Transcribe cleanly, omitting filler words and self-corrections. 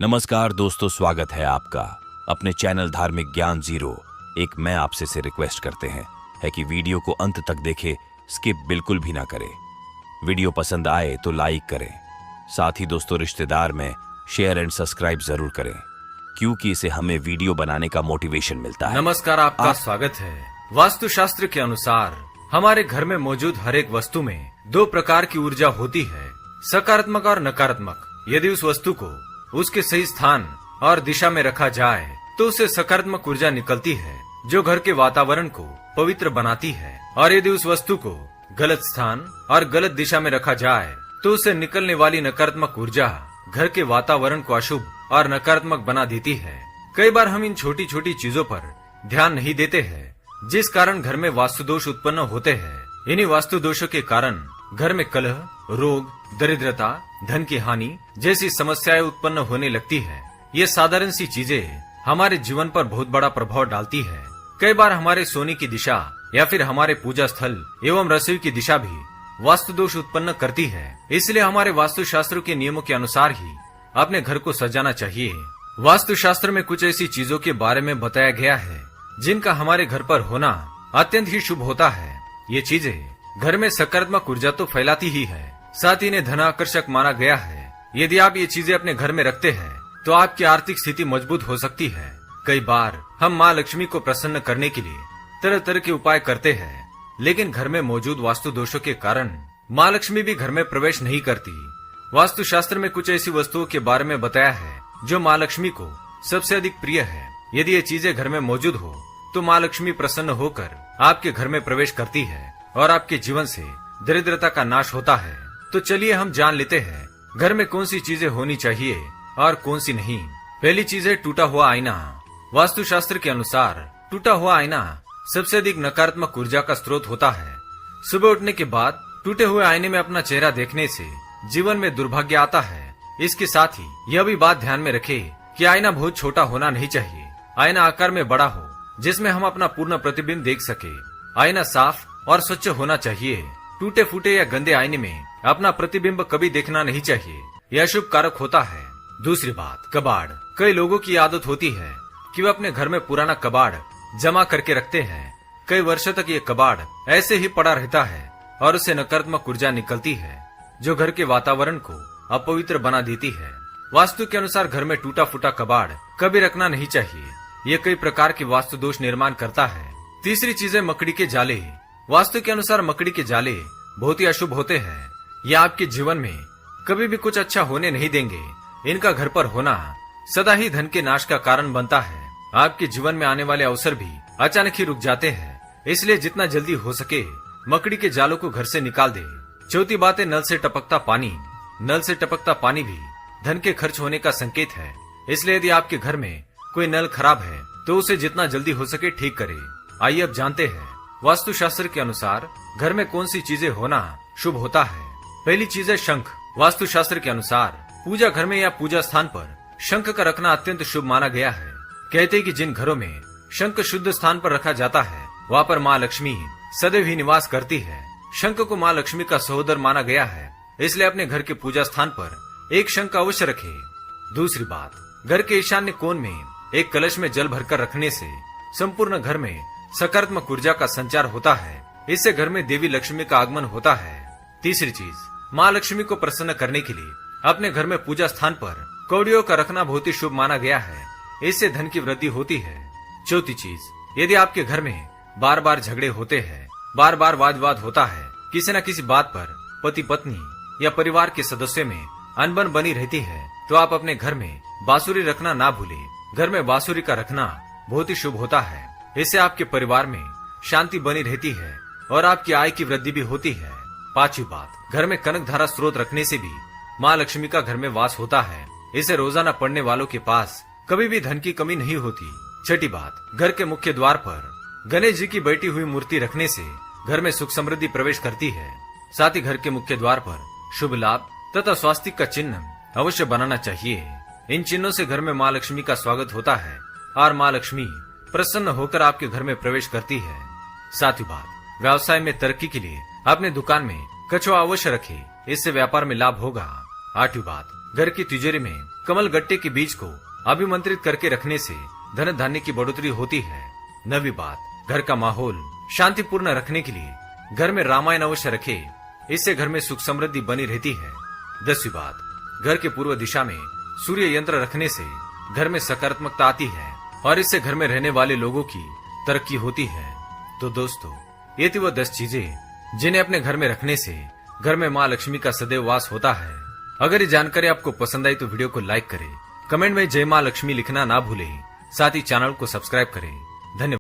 नमस्कार दोस्तों, स्वागत है आपका अपने चैनल धार्मिक ज्ञान जीरो। एक मैं आपसे से रिक्वेस्ट करते हैं कि वीडियो को अंत तक देखें, स्किप बिल्कुल भी ना करें। वीडियो पसंद आए तो लाइक करें, साथ ही दोस्तों रिश्तेदार में शेयर एंड सब्सक्राइब जरूर करें, क्योंकि इसे हमें वीडियो बनाने का मोटिवेशन मिलता है। नमस्कार, आपका स्वागत है। वास्तुशास्त्र के अनुसार हमारे घर में मौजूद हर एक वस्तु में दो प्रकार की ऊर्जा होती है, सकारात्मक और नकारात्मक। यदि उस वस्तु को उसके सही स्थान और दिशा में रखा जाए तो उससे सकारात्मक ऊर्जा निकलती है, जो घर के वातावरण को पवित्र बनाती है। और यदि उस वस्तु को गलत स्थान और गलत दिशा में रखा जाए तो उससे निकलने वाली नकारात्मक ऊर्जा घर के वातावरण को अशुभ और नकारात्मक बना देती है। कई बार हम इन छोटी छोटी चीजों पर ध्यान नहीं देते हैं, जिस कारण घर में वास्तु दोष उत्पन्न होते हैं। इन्हीं वास्तु दोषों के कारण घर में कलह, रोग, दरिद्रता, धन की हानि जैसी समस्याएं उत्पन्न होने लगती है। ये साधारण सी चीजें हमारे जीवन पर बहुत बड़ा प्रभाव डालती है। कई बार हमारे सोने की दिशा या फिर हमारे पूजा स्थल एवं रसोई की दिशा भी वास्तु दोष उत्पन्न करती है। इसलिए हमारे वास्तु शास्त्रों के नियमों के अनुसार ही अपने घर को सजाना चाहिए। वास्तु शास्त्र में कुछ ऐसी चीजों के बारे में बताया गया है जिनका हमारे घर पर होना अत्यंत ही शुभ होता है। ये चीजें घर में सकारात्मक ऊर्जा तो फैलाती ही है, साथ ही इन्हें धनाकर्षक माना गया है। यदि आप ये चीजें अपने घर में रखते हैं तो आपकी आर्थिक स्थिति मजबूत हो सकती है। कई बार हम माँ लक्ष्मी को प्रसन्न करने के लिए तरह तरह के उपाय करते हैं, लेकिन घर में मौजूद वास्तु दोषों के कारण माँ लक्ष्मी भी घर में प्रवेश नहीं करती। वास्तु शास्त्र में कुछ ऐसी वस्तुओं के बारे में बताया है जो माँ लक्ष्मी को सबसे अधिक प्रिय है। यदि ये चीजें घर में मौजूद हो तो माँ लक्ष्मी प्रसन्न होकर आपके घर में प्रवेश करती है और आपके जीवन से दरिद्रता का नाश होता है। तो चलिए हम जान लेते हैं घर में कौन सी चीजें होनी चाहिए और कौन सी नहीं। पहली चीज है टूटा हुआ आईना। वास्तु शास्त्र के अनुसार टूटा हुआ आईना सबसे अधिक नकारात्मक ऊर्जा का स्रोत होता है। सुबह उठने के बाद टूटे हुए आईने में अपना चेहरा देखने से जीवन में दुर्भाग्य आता है। इसके साथ ही यह भी बात ध्यान में रखें कि आईना बहुत छोटा होना नहीं चाहिए। आईना आकार में बड़ा हो जिसमें हम अपना पूर्ण प्रतिबिंब देख सके। आईना साफ और स्वच्छ होना चाहिए। टूटे फूटे या गंदे आईने में अपना प्रतिबिंब कभी देखना नहीं चाहिए, यह शुभ कारक होता है। दूसरी बात, कबाड़। कई लोगों की आदत होती है कि वे अपने घर में पुराना कबाड़ जमा करके रखते हैं। कई वर्षों तक ये कबाड़ ऐसे ही पड़ा रहता है और उससे नकारात्मक ऊर्जा निकलती है, जो घर के वातावरण को अपवित्र बना देती है। वास्तु के अनुसार घर में टूटा फूटा कबाड़ कभी रखना नहीं चाहिए, ये कई प्रकार के वास्तु दोष निर्माण करता है। तीसरी चीज है मकड़ी के जाले। वास्तु के अनुसार मकड़ी के जाले बहुत ही अशुभ होते हैं। यह आपके जीवन में कभी भी कुछ अच्छा होने नहीं देंगे। इनका घर पर होना सदा ही धन के नाश का कारण बनता है। आपके जीवन में आने वाले अवसर भी अचानक ही रुक जाते हैं, इसलिए जितना जल्दी हो सके मकड़ी के जालों को घर से निकाल दे। चौथी बात है नल से टपकता पानी। नल से टपकता पानी भी धन के खर्च होने का संकेत है, इसलिए यदि आपके घर में कोई नल खराब है तो उसे जितना जल्दी हो सके ठीक करे। आइए अब जानते हैं वास्तु शास्त्र के अनुसार घर में कौन सी चीजें होना शुभ होता है। पहली चीज है शंख। वास्तु शास्त्र के अनुसार पूजा घर में या पूजा स्थान पर शंख का रखना अत्यंत शुभ माना गया है। कहते हैं कि जिन घरों में शंख शुद्ध स्थान पर रखा जाता है वहाँ पर माँ लक्ष्मी सदैव ही निवास करती है। शंख को माँ लक्ष्मी का सहोदर माना गया है, इसलिए अपने घर के पूजा स्थान पर एक शंख अवश्य रखे। दूसरी बात, घर के ईशान्य कोण में एक कलश में जल भरकर रखने से संपूर्ण घर में सकारात्मक ऊर्जा का संचार होता है। इससे घर में देवी लक्ष्मी का आगमन होता है। तीसरी चीज, माँ लक्ष्मी को प्रसन्न करने के लिए अपने घर में पूजा स्थान पर कौड़ियों का रखना बहुत ही शुभ माना गया है। इससे धन की वृद्धि होती है। चौथी चीज, यदि आपके घर में बार बार झगड़े होते हैं, बार बार वाद विवाद होता है, किसी न किसी बात पर पति पत्नी या परिवार के सदस्यों में अनबन बनी रहती है, तो आप अपने घर में बांसुरी रखना ना भूलें। घर में बांसुरी का रखना बहुत ही शुभ होता है। इससे आपके परिवार में शांति बनी रहती है और आपकी आय की वृद्धि भी होती है। पांचवी बात, घर में कनक धारा स्रोत रखने से भी माँ लक्ष्मी का घर में वास होता है। इसे रोजाना पढ़ने वालों के पास कभी भी धन की कमी नहीं होती। छठी बात, घर के मुख्य द्वार पर गणेश जी की बैठी हुई मूर्ति रखने से घर में सुख समृद्धि प्रवेश करती है। साथ ही घर के मुख्य द्वार पर शुभ लाभ तथा स्वास्तिक का चिन्ह अवश्य बनाना चाहिए। इन चिन्हों से घर में माँ लक्ष्मी का स्वागत होता है और माँ लक्ष्मी प्रसन्न होकर आपके घर में प्रवेश करती है। सातवीं बात, व्यवसाय में तरक्की के लिए अपने दुकान में कछुआ अवश्य रखे, इससे व्यापार में लाभ होगा। आठवीं बात, घर की तिजोरी में कमल गट्टे के बीज को अभिमंत्रित करके रखने से धन धान्य की बढ़ोतरी होती है। 9वीं बात, घर का माहौल शांतिपूर्ण रखने के लिए घर में रामायण अवश्य रखे, इससे घर में सुख समृद्धि बनी रहती है। 10वीं बात, घर के पूर्व दिशा में सूर्य यंत्र रखने से घर में सकारात्मकता आती है और इससे घर में रहने वाले लोगों की तरक्की होती है। तो दोस्तों, ये थी वो 10 चीजें जिन्हें अपने घर में रखने से घर में माँ लक्ष्मी का सदैव वास होता है। अगर ये जानकारी आपको पसंद आई तो वीडियो को लाइक करें, कमेंट में जय माँ लक्ष्मी लिखना ना भूलें, साथ ही चैनल को सब्सक्राइब करें। धन्यवाद।